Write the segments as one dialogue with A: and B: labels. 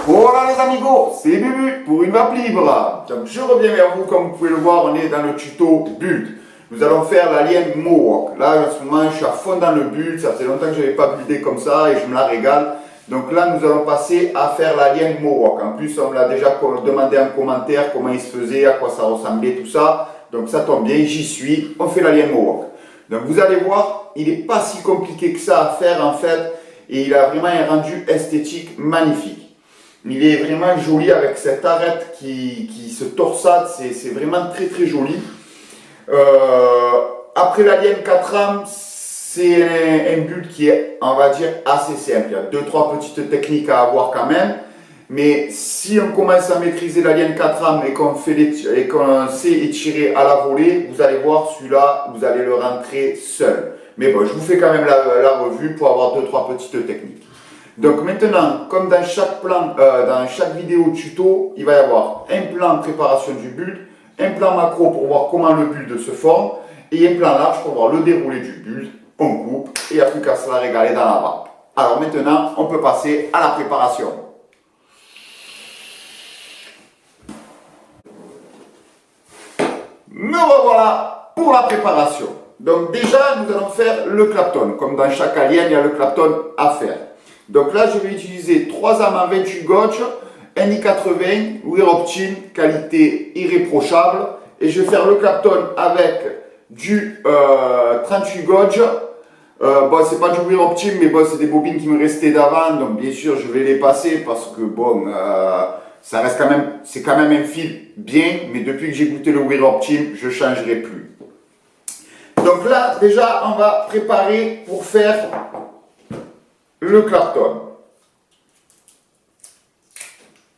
A: Voilà les amigos, c'est Bubu pour une map libre. Donc je reviens vers vous, comme vous pouvez le voir, on est dans le tuto build. Nous allons faire l'alien Mohawk. Là en ce moment je suis à fond dans le build, ça faisait longtemps que je n'avais pas buildé comme ça et je me la régale. Donc là nous allons passer à faire l'alien Mohawk. En plus on me l'a déjà demandé en commentaire comment il se faisait, à quoi ça ressemblait, tout ça. Donc ça tombe bien, j'y suis, on fait l'alien Mohawk. Donc vous allez voir, il n'est pas si compliqué que ça à faire en fait. Et il a vraiment un rendu esthétique magnifique. Il est vraiment joli avec cette arête qui se torsade, c'est vraiment très très joli. Après l'Alien 4 âmes, c'est un build qui est, on va dire, assez simple. Il y a 2-3 petites techniques à avoir quand même. Mais si on commence à maîtriser l'Alien 4 âmes et qu'on sait étirer à la volée, vous allez voir celui-là, vous allez le rentrer seul. Mais bon, je vous fais quand même la revue pour avoir 2-3 petites techniques. Donc maintenant, comme dans chaque plan, dans chaque vidéo tuto, il va y avoir un plan préparation du build, un plan macro pour voir comment le build se forme, et un plan large pour voir le déroulé du build. On coupe et il n'y a plus qu'à se la régaler dans la map. Alors maintenant, on peut passer à la préparation. Me revoilà pour la préparation. Donc déjà, nous allons faire le Clapton. Comme dans chaque alien, il y a le Clapton à faire. Donc là, je vais utiliser 3 armes en 28 gauge, un i80, Weir Optim, qualité irréprochable. Et je vais faire le Clapton avec du 38 gauge. Bon, c'est pas du Weir Optim, mais bon, c'est des bobines qui me restaient d'avant. Donc bien sûr, je vais les passer parce que bon, ça reste quand même, c'est quand même un fil bien. Mais depuis que j'ai goûté le Weir Optim, je ne changerai plus. Donc là, déjà, on va préparer pour faire le Clapton.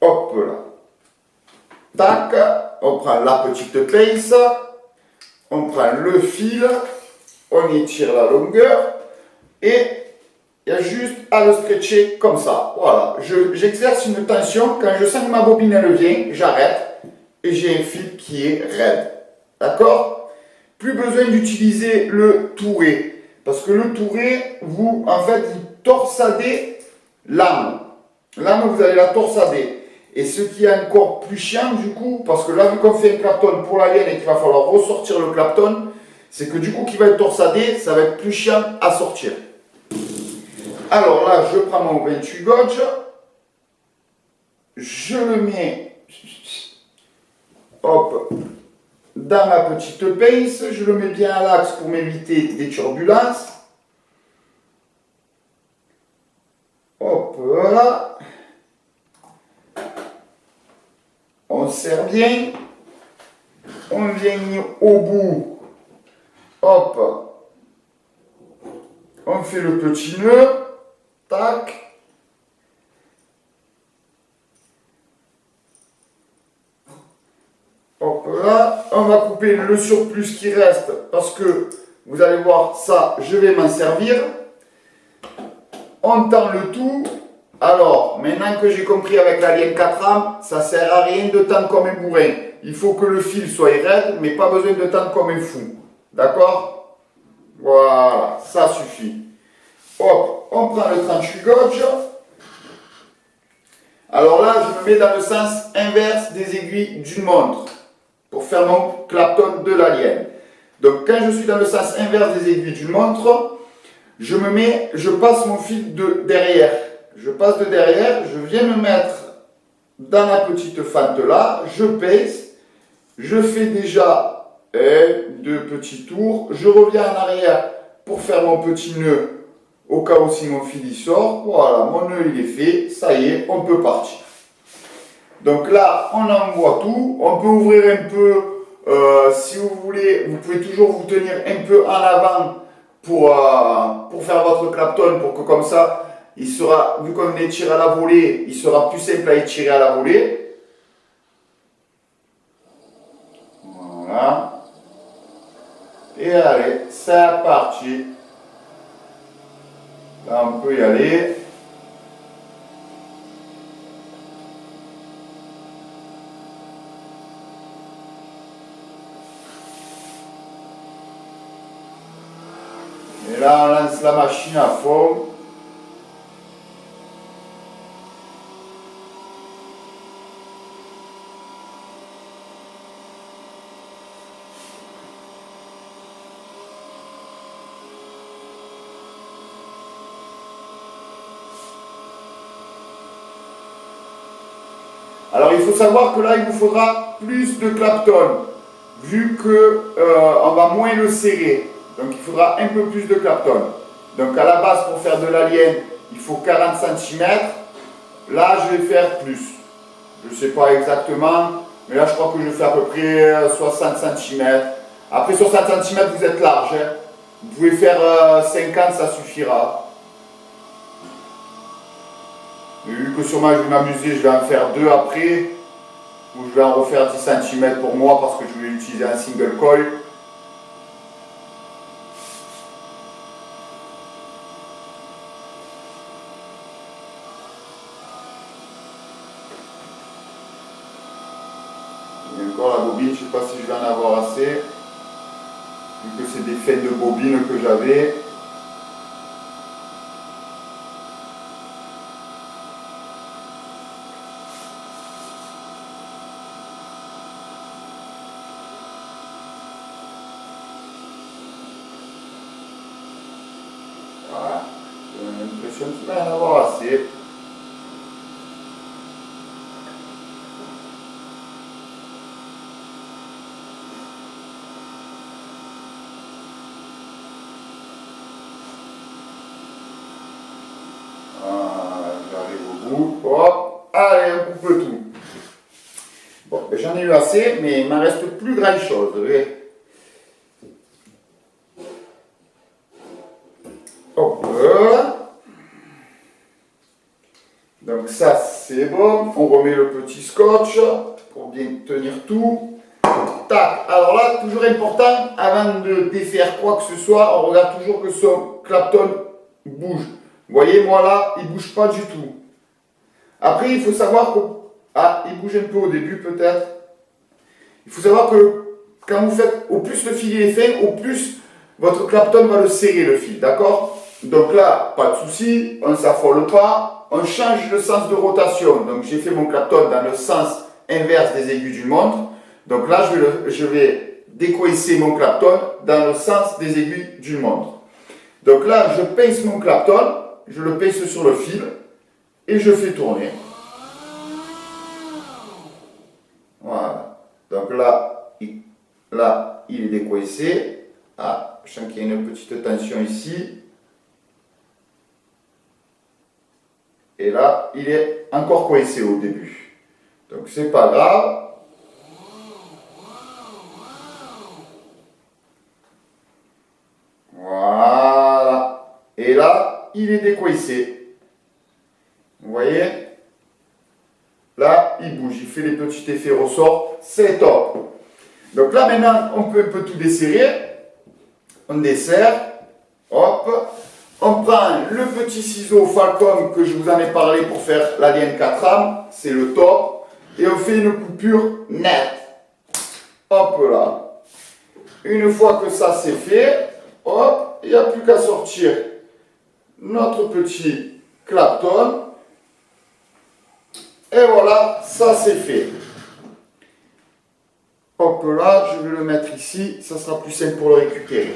A: Hop là. Tac, on prend la petite pince, on prend le fil, on étire la longueur et il y a juste à le stretcher comme ça. Voilà, j'exerce une tension. Quand je sens que ma bobine elle vient, j'arrête et j'ai un fil qui est raide. D'accord? Plus besoin d'utiliser le touré. Parce que le touré, vous, en fait, vous torsadez l'âme. L'âme, vous allez la torsader. Et ce qui est encore plus chiant, du coup, parce que là, vu qu'on fait un Clapton pour l'alien et qu'il va falloir ressortir le Clapton, c'est que du coup, qui va être torsadé, ça va être plus chiant à sortir. Alors là, je prends mon 28 gauge. Je le mets, hop, dans ma petite pince, je le mets bien à l'axe pour m'éviter des turbulences. Hop, voilà. On serre bien. On vient au bout. Hop. On fait le petit nœud. Tac. Hop là, on va couper le surplus qui reste parce que vous allez voir ça, je vais m'en servir. On tend le tout. Alors, maintenant que j'ai compris avec l'Alien 4 âmes, ça sert à rien de tendre comme un bourrin. Il faut que le fil soit raide, mais pas besoin de tendre comme un fou. D'accord? Voilà, ça suffit. Hop, on prend le 38 gauge. Alors là, je me mets dans le sens inverse des aiguilles d'une montre pour faire mon Clapton de l'alien. Donc quand je suis dans le sens inverse des aiguilles d'une montre, je passe mon fil de derrière. Je passe de derrière, je viens me mettre dans la petite fente là, je pèse, je fais déjà 2 petits tours, je reviens en arrière pour faire mon petit nœud au cas où si mon fil il sort. Voilà, mon nœud il est fait, ça y est, on peut partir. Donc là, on envoie tout. On peut ouvrir un peu, si vous voulez, vous pouvez toujours vous tenir un peu en avant pour faire votre Clapton, pour que comme ça, il sera, vu qu'on étire à la volée, il sera plus simple à étirer à la volée. Voilà. Et allez, c'est parti. Là, on peut y aller. Et là, on lance la machine à fond. Alors il faut savoir que là, il vous faudra plus de Clapton, vu qu'on va moins le serrer. Donc il faudra un peu plus de Clapton. Donc à la base, pour faire de l'alien, il faut 40 cm. Là, je vais faire plus. Je ne sais pas exactement, mais là, je crois que je fais à peu près 60 cm. Après 60 cm, vous êtes large. Hein. Vous pouvez faire 50, ça suffira. Et vu que sûrement je vais m'amuser, je vais en faire 2 après. Ou je vais en refaire 10 cm pour moi parce que je vais utiliser un single coil. Et encore la bobine, je ne sais pas si je vais en avoir assez. Vu que c'est des fins de bobine que j'avais. Voilà, j'ai l'impression qu'il va y en avoir assez. Hop, allez, on coupe tout. Bon, ben, j'en ai eu assez, mais il m'en reste plus grand chose. Hop, donc ça c'est bon. On remet le petit scotch pour bien tenir tout. Tac, alors là, toujours important, avant de défaire quoi que ce soit, on regarde toujours que son Clapton bouge. Vous voyez, moi là, il ne bouge pas du tout. Après, il faut savoir que... Ah, il bouge un peu au début peut-être. Il faut savoir que quand vous faites, au plus le fil est fin, au plus votre Clapton va le serrer le fil, d'accord? Donc là, pas de souci, on ne s'affole pas, on change le sens de rotation. Donc j'ai fait mon Clapton dans le sens inverse des aiguilles d'une montre. Donc là, je vais décoincer mon Clapton dans le sens des aiguilles d'une montre. Donc là, je pince mon Clapton, je le pince sur le fil et je fais tourner. Voilà. Donc là, il est décoincé. Ah, je sens qu'il y a une petite tension ici. Et là, il est encore coincé au début. Donc c'est pas grave. Voilà. Et là, il est décoincé. Vous voyez? Là, il bouge, il fait les petits effets ressort. C'est top. Donc là, maintenant, on peut un peu tout desserrer. On desserre. Hop. On prend le petit ciseau Falcon que je vous en ai parlé pour faire l'Alien 4 rames. C'est le top. Et on fait une coupure nette. Hop là. Une fois que ça c'est fait, hop, il n'y a plus qu'à sortir notre petit Clapton. Et voilà, ça c'est fait. Hop là, je vais le mettre ici, ça sera plus simple pour le récupérer.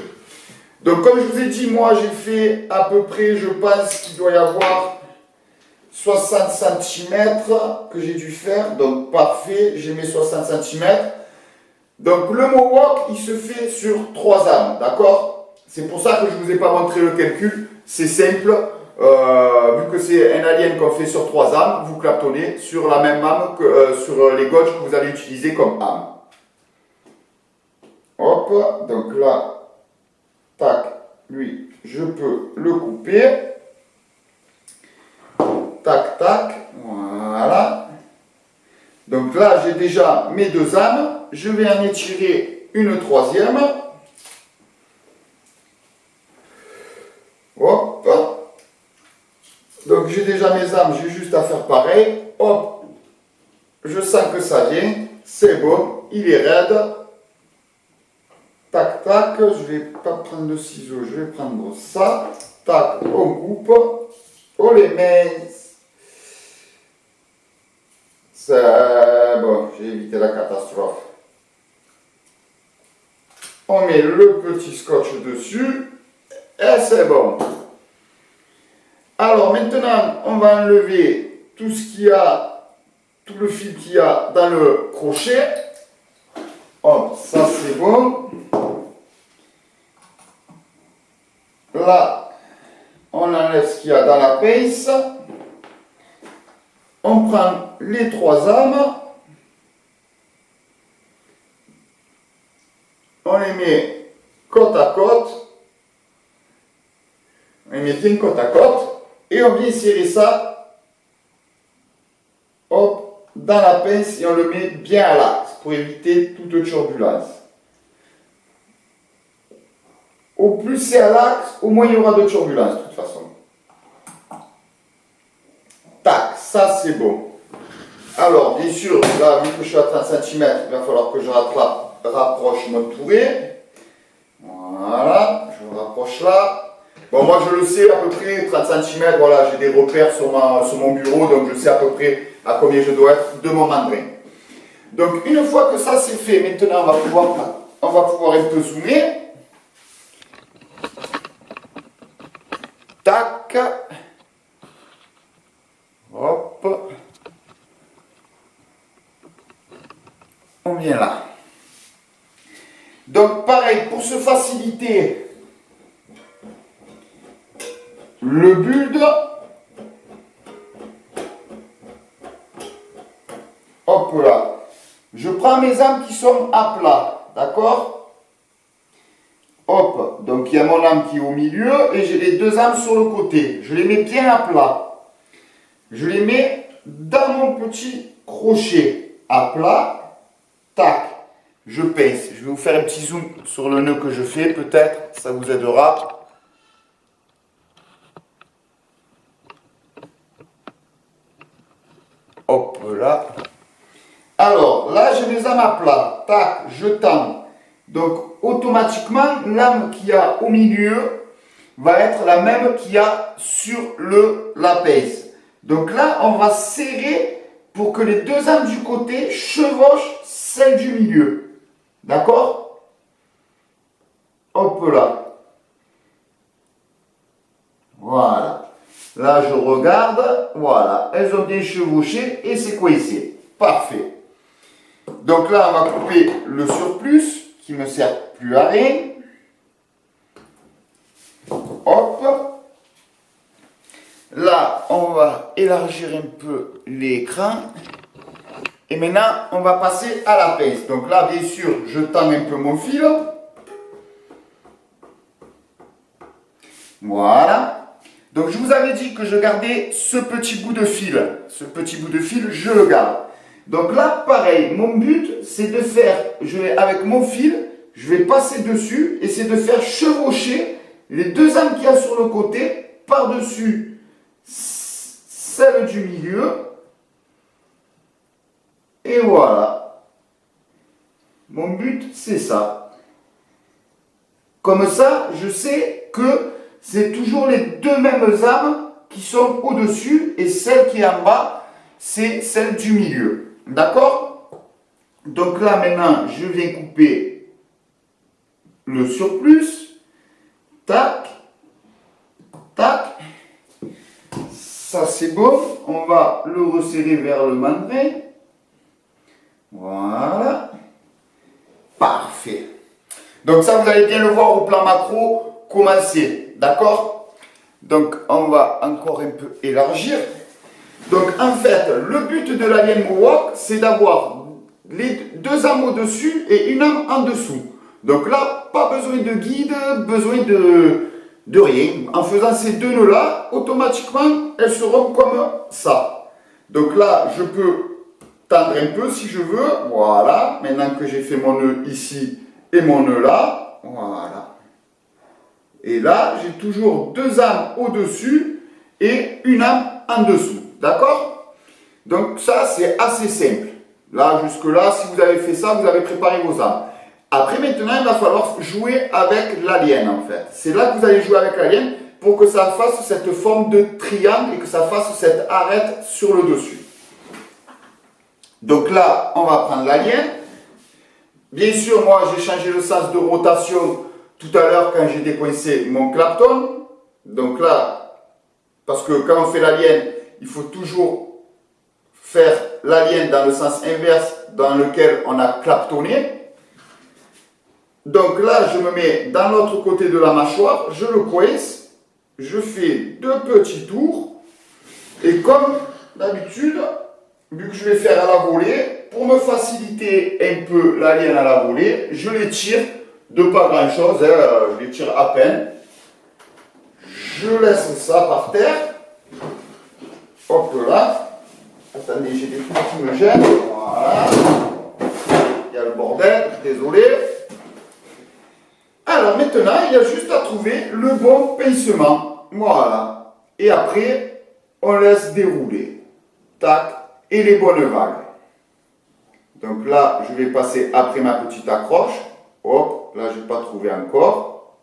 A: Donc comme je vous ai dit, moi j'ai fait à peu près, je pense qu'il doit y avoir 60 cm que j'ai dû faire. Donc parfait, j'ai mes 60 cm. Donc le Mohawk, il se fait sur 3 âmes, d'accord? C'est pour ça que je ne vous ai pas montré le calcul, c'est simple. Vu que c'est un alien qu'on fait sur 3 âmes, vous claptonnez sur la même âme que sur les gauches que vous allez utiliser comme âme. Hop, donc là, tac, lui, je peux le couper. Tac, tac, voilà. Donc là, j'ai déjà mes 2 âmes. Je vais en étirer une 3e. Hop. Donc j'ai déjà mes âmes, j'ai juste à faire pareil. Hop. Je sens que ça vient. C'est bon. Il est raide. Tac, tac. Je ne vais pas prendre le ciseau. Je vais prendre ça. Tac. On coupe. On les met. C'est bon. J'ai évité la catastrophe. On met le petit scotch dessus. Et c'est bon. Alors maintenant, on va enlever tout ce tout le fil qu'il y a dans le crochet. Hop, ça c'est bon. Là, on enlève ce qu'il y a dans la pince. On prend les 3 âmes. On les met côte à côte. On les met bien côte à côte. Et on vient serrer ça, hop, dans la pince et on le met bien à l'axe pour éviter toute turbulence. Au plus c'est à l'axe, au moins il y aura de turbulence de toute façon. Tac, ça c'est bon. Alors, bien sûr, là, vu que je suis à 30 cm, il va falloir que je rapproche mon touret. Voilà, je rapproche là. Bon, moi je le sais à peu près, 30 cm, voilà, j'ai des repères sur mon bureau, donc je sais à peu près à combien je dois être de mon mandrin. Donc, une fois que ça c'est fait, maintenant on va pouvoir un peu zoomer. Tac. Hop. On vient là. Donc pareil, pour se faciliter le build, hop là, je prends mes âmes qui sont à plat, d'accord? Hop, donc il y a mon âme qui est au milieu et j'ai les 2 âmes sur le côté. Je les mets bien à plat. Je les mets dans mon petit crochet à plat. Tac, je pince. Je vais vous faire un petit zoom sur le nœud que je fais, peut-être, ça vous aidera. Hop là. Alors, là, j'ai mes âmes à plat. Tac, je tends. Donc, automatiquement, l'âme qu'il y a au milieu va être la même qu'il y a sur la pince. Donc là, on va serrer pour que les 2 âmes du côté chevauchent celle du milieu. D'accord? Hop là. Voilà. Là, je regarde. Voilà. Elles ont bien chevauché et c'est coincé. Parfait. Donc là, on va couper le surplus qui ne me sert plus à rien. Hop. Là, on va élargir un peu l'écran. Et maintenant, on va passer à la pince. Donc là, bien sûr, je tends un peu mon fil. Voilà. Donc je vous avais dit que je gardais ce petit bout de fil. Ce petit bout de fil, je le garde. Donc là, pareil, mon but, c'est de faire, avec mon fil, je vais passer dessus et c'est de faire chevaucher les 2 âmes qu'il y a sur le côté par-dessus celle du milieu. Et voilà. Mon but, c'est ça. Comme ça, je sais que c'est toujours les 2 mêmes âmes qui sont au-dessus et celle qui est en bas, c'est celle du milieu. D'accord? Donc là, maintenant, je viens couper le surplus. Tac. Tac. Ça, c'est bon. On va le resserrer vers le mandrin. Voilà. Parfait. Donc ça, vous allez bien le voir au plan macro commencer. D'accord? Donc, on va encore un peu élargir. Donc, en fait, le but de l'alien Mohawk, c'est d'avoir les 2 âmes au-dessus et une âme en dessous. Donc là, pas besoin de guide, besoin de rien. En faisant ces 2 nœuds-là, automatiquement, elles seront comme ça. Donc là, je peux tendre un peu si je veux. Voilà. Maintenant que j'ai fait mon nœud ici et mon nœud là. Voilà. Et là, j'ai toujours 2 âmes au-dessus et une âme en dessous. D'accord? Donc ça, c'est assez simple. Là, jusque-là, si vous avez fait ça, vous avez préparé vos âmes. Après, maintenant, il va falloir jouer avec l'alien, en fait. C'est là que vous allez jouer avec l'alien pour que ça fasse cette forme de triangle et que ça fasse cette arête sur le dessus. Donc là, on va prendre l'alien. Bien sûr, moi, j'ai changé le sens de rotation tout à l'heure quand j'ai décoincé mon clapton. Donc là, parce que quand on fait l'alien, il faut toujours faire l'alien dans le sens inverse dans lequel on a claptonné. Donc là, je me mets dans l'autre côté de la mâchoire, je le coince, je fais 2 petits tours. Et comme d'habitude, vu que je vais faire à la volée, pour me faciliter un peu l'alien à la volée, je les tire de pas grand chose, je les tire à peine. Je laisse ça par terre. Hop là. Attendez, j'ai des trucs qui me gênent. Voilà. Il y a le bordel, désolé. Alors maintenant, il y a juste à trouver le bon pincement. Voilà. Et après, on laisse dérouler. Tac. Et les bonnes vagues. Donc là, je vais passer après ma petite accroche. Hop, là, je n'ai pas trouvé encore.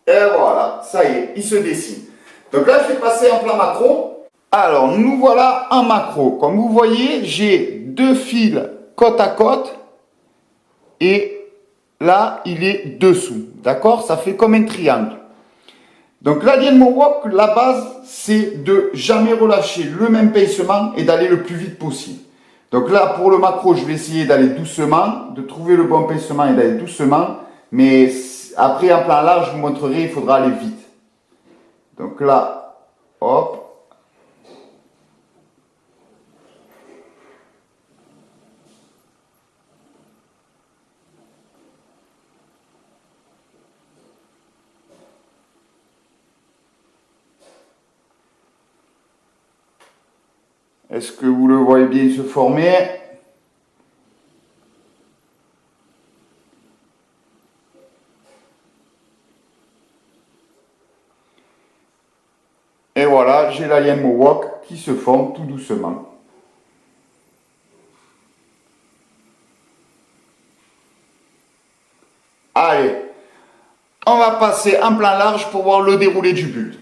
A: Et voilà, ça y est, il se dessine. Donc là, je vais passer en plan macro. Alors, nous voilà en macro. Comme vous voyez, j'ai 2 fils côte à côte. Et là, il est dessous. D'accord? Ça fait comme un triangle. Donc l'alien Mohawk, la base, c'est de jamais relâcher le même pincement et d'aller le plus vite possible. Donc là, pour le macro, je vais essayer d'aller doucement, de trouver le bon pincement et d'aller doucement. Mais après, en plan large, je vous montrerai, il faudra aller vite. Donc là, hop. Est-ce que vous le voyez bien se former? Et voilà, j'ai l'alien Mohawk qui se forme tout doucement. Allez, on va passer en plan large pour voir le déroulé du build.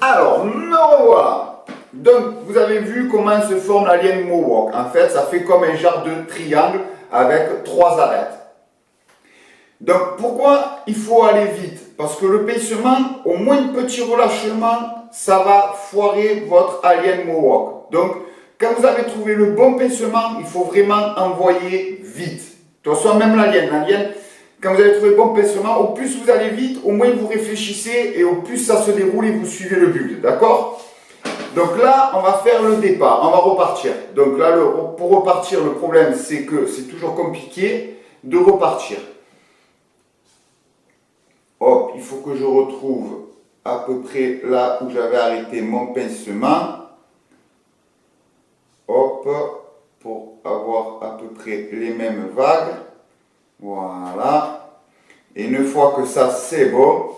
A: Alors, me revoilà. Donc, vous avez vu comment se forme l'alien Mohawk. En fait, ça fait comme un genre de triangle avec 3 arêtes. Donc, pourquoi il faut aller vite? Parce que le pincement, au moins un petit relâchement, ça va foirer votre alien Mohawk. Donc, quand vous avez trouvé le bon pincement, il faut vraiment envoyer vite. De toute façon, même l'alien, quand vous avez trouvé le bon pincement, au plus vous allez vite, au moins vous réfléchissez et au plus ça se déroule et vous suivez le build. D'accord? Donc là, on va faire le départ, on va repartir. Donc là, pour repartir, le problème, c'est que c'est toujours compliqué de repartir. Hop, il faut que je retrouve à peu près là où j'avais arrêté mon pincement. Hop, pour avoir à peu près les mêmes vagues. Voilà. Et une fois que ça c'est bon,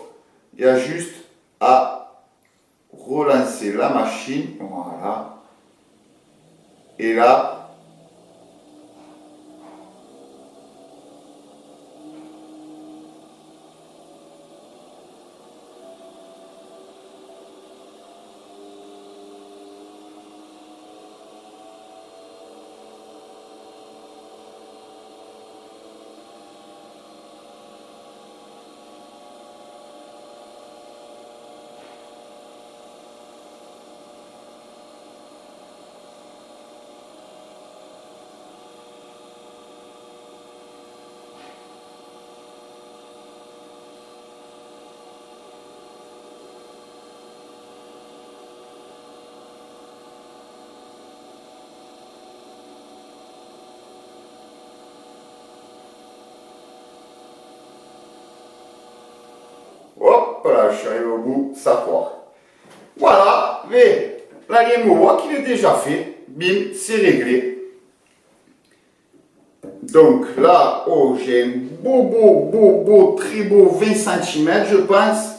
A: il y a juste à relancer la machine. Voilà. Et là, hop là, je suis arrivé au bout, ça foire. Voilà, mais l'alien Mohawk, il est déjà fait. Bim, c'est réglé. Donc là, oh, j'ai un beau, très beau 20 cm, je pense.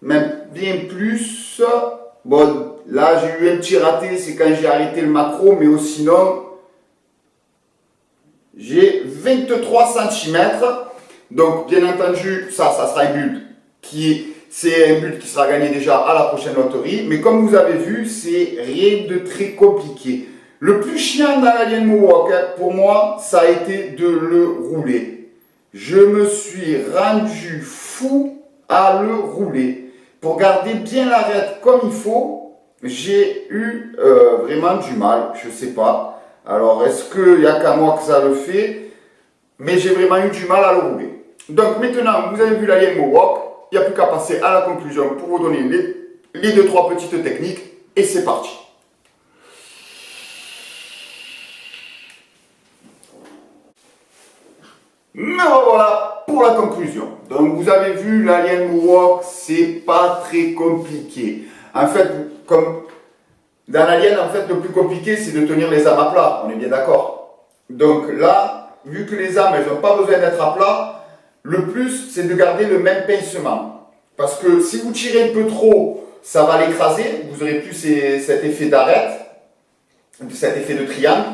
A: Même bien plus. Bon, là, j'ai eu un petit raté, c'est quand j'ai arrêté le macro, mais sinon, j'ai 23 cm. Donc, bien entendu, ça sera un build c'est un but qui sera gagné déjà à la prochaine loterie. Mais comme vous avez vu, c'est rien de très compliqué. Le plus chiant dans l'Alien Mohawk, pour moi, ça a été de le rouler. Je me suis rendu fou à le rouler. Pour garder bien l'arête comme il faut, j'ai eu vraiment du mal, je ne sais pas. Alors, est-ce qu'il n'y a qu'à moi que ça le fait? Mais j'ai vraiment eu du mal à le rouler. Donc maintenant, vous avez vu l'Alien Mohawk, il n'y a plus qu'à passer à la conclusion pour vous donner les 2-3 petites techniques. Et c'est parti. Me revoilà pour la conclusion. Donc vous avez vu, l'Alien Mohawk, c'est pas très compliqué. En fait, comme dans l'Alien, en fait, le plus compliqué, c'est de tenir les âmes à plat. On est bien d'accord. Donc là, vu que les âmes, elles n'ont pas besoin d'être à plat, le plus, c'est de garder le même pincement. Parce que si vous tirez un peu trop, ça va l'écraser. Vous n'aurez plus cet effet d'arête, cet effet de triangle.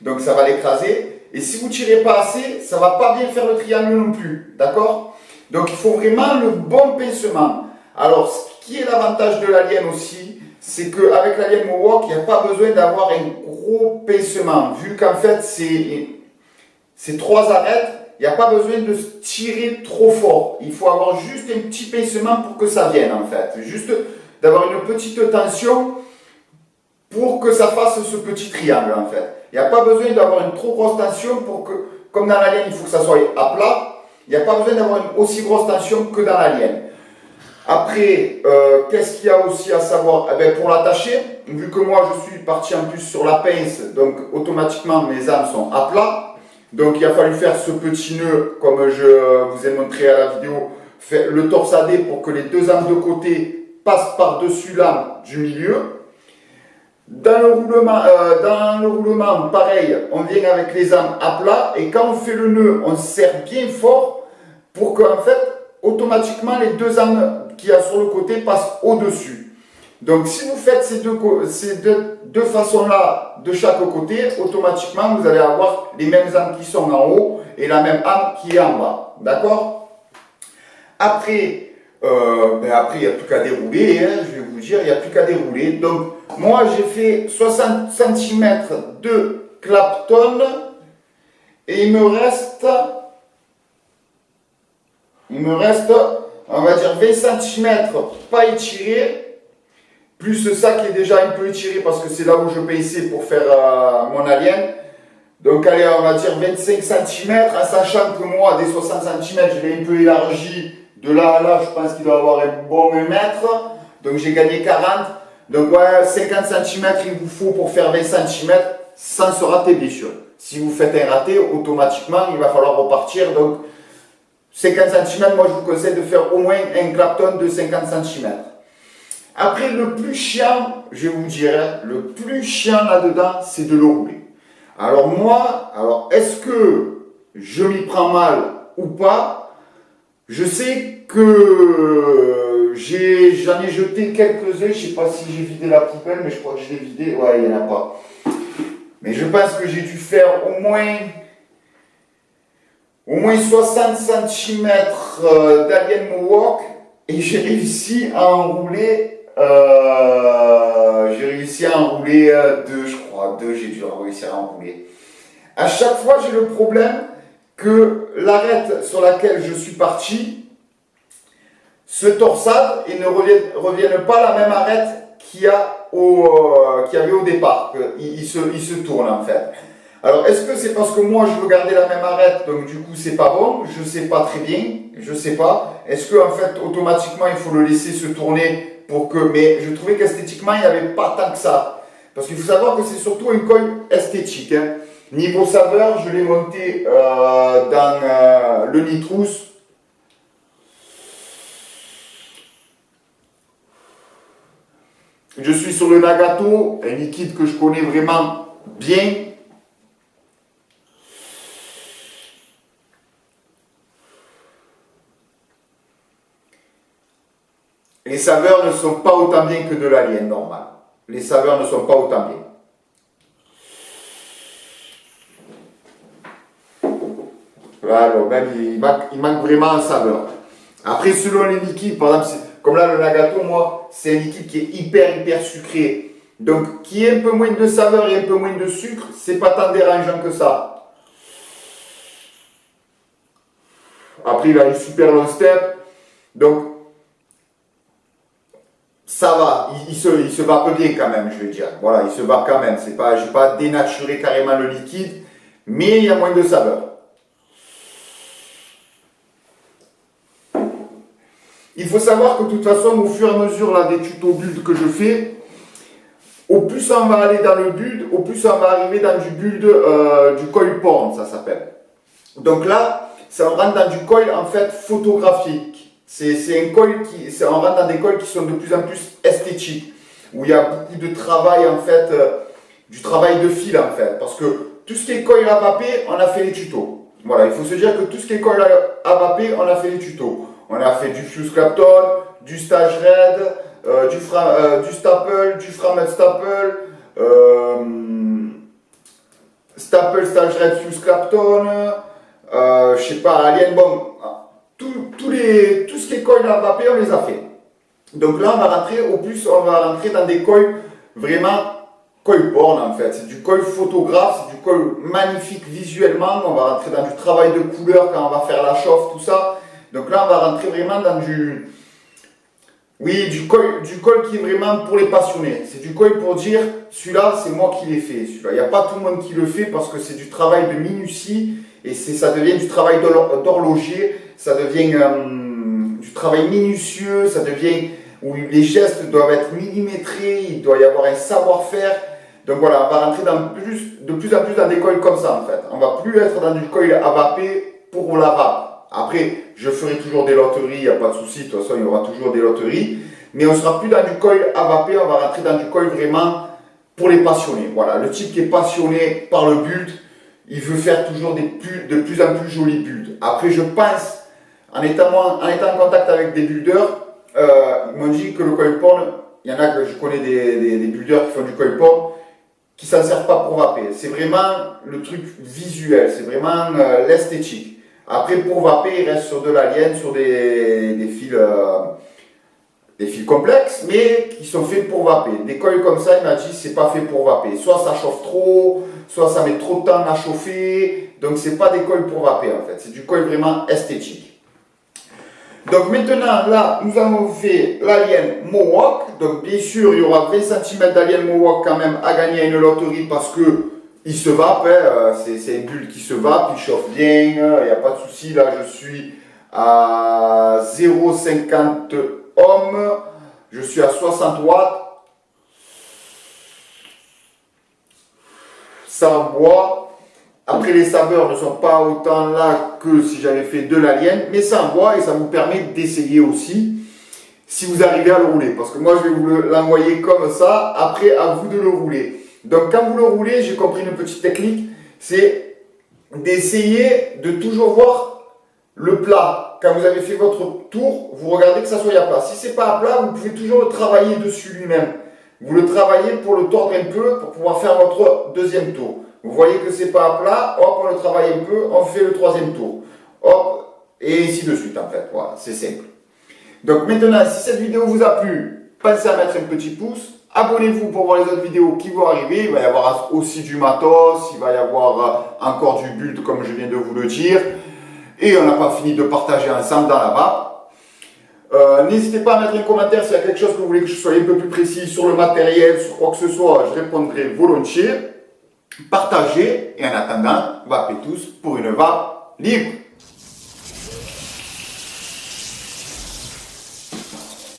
A: Donc ça va l'écraser. Et si vous ne tirez pas assez, ça ne va pas bien faire le triangle non plus. D'accord? Donc il faut vraiment le bon pincement. Alors, ce qui est l'avantage de l'Alien aussi, c'est qu'avec l'Alien Mohawk, il n'y a pas besoin d'avoir un gros pincement. Vu qu'en fait, c'est 3 arêtes, il n'y a pas besoin de se tirer trop fort. Il faut avoir juste un petit pincement pour que ça vienne en fait. Juste d'avoir une petite tension pour que ça fasse ce petit triangle en fait. Il n'y a pas besoin d'avoir une trop grosse tension pour que, comme dans l'Alien, il faut que ça soit à plat. Il n'y a pas besoin d'avoir une aussi grosse tension que dans l'Alien. Après, qu'est-ce qu'il y a aussi à savoir? Eh bien, pour l'attacher, vu que moi je suis parti en plus sur la pince, donc automatiquement mes âmes sont à plat. Donc il a fallu faire ce petit nœud, comme je vous ai montré à la vidéo, le torsadé pour que les 2 âmes de côté passent par-dessus l'âme du milieu. Dans le roulement, pareil, on vient avec les âmes à plat et quand on fait le nœud, on serre bien fort pour qu'en fait, automatiquement, les 2 âmes qu'il y a sur le côté passent au-dessus. Donc si vous faites ces deux façons-là de chaque côté, automatiquement, vous allez avoir les mêmes âmes qui sont en haut et la même âme qui est en bas. D'accord? Après, il n'y a plus qu'à dérouler, hein, je vais vous dire, il n'y a plus qu'à dérouler. Donc, moi, j'ai fait 60 cm de Clapton et il me reste, on va dire, 20 cm pas étiré, plus ça qui est déjà un peu étiré parce que c'est là où je pinçais pour faire mon alien. Donc, allez, on va dire 25 cm, en sachant que moi, des 60 cm, je l'ai un peu élargi. De là à là, je pense qu'il doit avoir un bon 1 mètre. Donc j'ai gagné 40. Donc ouais, 50 cm il vous faut pour faire 20 cm sans se rater bien sûr. Si vous faites un raté, automatiquement il va falloir repartir. Donc 50 cm, moi je vous conseille de faire au moins un Clapton de 50 cm. Après le plus chiant, je vous dirais, le plus chiant là-dedans, c'est de le rouler. Alors moi, est-ce que je m'y prends mal ou pas? Je sais que j'en ai jeté quelques-uns, je ne sais pas si j'ai vidé la poubelle, mais je crois que je l'ai vidé, ouais, il n'y en a pas. Mais je pense que j'ai dû faire au moins 60 cm d'Alien Mohawk et j'ai réussi à enrouler, deux, je crois, j'ai dû réussir à enrouler. À chaque fois, j'ai le problème que l'arête sur laquelle je suis parti se torsade et ne revienne pas la même arête qu'il y avait au départ. Il se tourne en fait. Alors est-ce que c'est parce que moi je veux garder la même arête, donc du coup c'est pas bon? Je sais pas très bien, je sais pas. Est-ce que en fait automatiquement il faut le laisser se tourner pour que... Mais je trouvais qu'esthétiquement il n'y avait pas tant que ça. Parce qu'il faut savoir que c'est surtout un coil esthétique. Hein. Niveau saveur, je l'ai monté dans le Nitrous. Je suis sur le Nagato, un liquide que je connais vraiment bien. Les saveurs ne sont pas autant bien que de l'Alien normal. Les saveurs ne sont pas autant bien. Voilà, même il manque vraiment en saveur. Après, selon les liquides, par exemple, comme là le Nagato, moi, c'est un liquide qui est hyper sucré. Donc, qui ait un peu moins de saveur et un peu moins de sucre, c'est pas tant dérangeant que ça. Après, il a une super long step. Donc, ça va. Il se vape bien quand même, je veux dire. Voilà, il se vape quand même. C'est pas, je vais pas dénaturer carrément le liquide, mais il y a moins de saveur. Il faut savoir que de toute façon, au fur et à mesure là, des tutos build que je fais, au plus on va aller dans le build, au plus on va arriver dans du build du coil porn, ça s'appelle. Donc là, ça on rentre dans du coil en fait photographique. C'est un coil on rentre dans des coils qui sont de plus en plus esthétiques, où il y a beaucoup de travail en fait, du travail de fil en fait, parce que tout ce qui est coil à vaper, on a fait les tutos. Voilà, il faut se dire que tout ce qui est coil à vaper, on a fait les tutos. On a fait du Fuse Clapton, du Stage Red, du Staple, du Framel Staple, Staple Stage Red Fuse Clapton, je sais pas, Alien Bomb, tout ce qui est coil à vaper, on les a fait. Donc là, on va rentrer, au plus, on va rentrer dans des coils vraiment coil porn en fait. C'est du coil photographe, c'est du coil magnifique visuellement. On va rentrer dans du travail de couleur quand on va faire la chauffe, tout ça. Donc là, on va rentrer vraiment dans du coil qui est vraiment pour les passionnés. C'est du coil pour dire, celui-là, c'est moi qui l'ai fait. Celui-là, il n'y a pas tout le monde qui le fait parce que c'est du travail de minutie et ça devient du travail d'horloger, ça devient du travail minutieux, ça devient où les gestes doivent être millimétrés, il doit y avoir un savoir-faire. Donc voilà, on va rentrer de plus en plus dans des coils comme ça en fait. On ne va plus être dans du coil à vaper pour la vape. Après, je ferai toujours des loteries, il n'y a pas de souci, de toute façon, il y aura toujours des loteries. Mais on ne sera plus dans du coil à vaper, on va rentrer dans du coil vraiment pour les passionnés. Voilà, le type qui est passionné par le build, il veut faire toujours de plus en plus jolis builds. Après, je pense, en étant en contact avec des builders, ils m'ont dit que le coil porn, il y en a que je connais des builders qui font du coil porn, qui ne s'en servent pas pour vaper. C'est vraiment le truc visuel, c'est vraiment l'esthétique. Après, pour vaper, il reste sur de l'alien, sur des fils complexes, mais qui sont faits pour vaper. Des coils comme ça, il m'a dit, c'est pas fait pour vaper. Soit ça chauffe trop, soit ça met trop de temps à chauffer. Donc, c'est pas des coils pour vaper, en fait. C'est du coil vraiment esthétique. Donc, maintenant, là, nous avons fait l'alien Mohawk. Donc, bien sûr, il y aura 20 cm d'alien Mohawk quand même à gagner à une loterie parce que il se vape, hein, c'est une bulle qui se vape, il chauffe bien, il n'y a pas de souci. Là, je suis à 0,50 ohms, je suis à 60 watts. Ça boit. Après, les saveurs ne sont pas autant là que si j'avais fait de l'alien, mais ça boit et ça vous permet d'essayer aussi si vous arrivez à le rouler. Parce que moi, je vais vous l'envoyer comme ça, après, à vous de le rouler. Donc quand vous le roulez, j'ai compris une petite technique, c'est d'essayer de toujours voir le plat. Quand vous avez fait votre tour, vous regardez que ça soit à plat. Si ce n'est pas à plat, vous pouvez toujours le travailler dessus lui-même. Vous le travaillez pour le tordre un peu, pour pouvoir faire votre deuxième tour. Vous voyez que ce n'est pas à plat, hop, on le travaille un peu, on fait le troisième tour. Hop, et ainsi de suite en fait. Voilà, c'est simple. Donc maintenant, si cette vidéo vous a plu, pensez à mettre un petit pouce. Abonnez-vous pour voir les autres vidéos qui vont arriver. Il va y avoir aussi du matos, il va y avoir encore du build comme je viens de vous le dire. Et on n'a pas fini de partager ensemble dans la map. N'hésitez pas à mettre un commentaire s'il y a quelque chose que vous voulez que je sois un peu plus précis sur le matériel, sur quoi que ce soit, je répondrai volontiers. Partagez et en attendant, vapez tous pour une vape libre.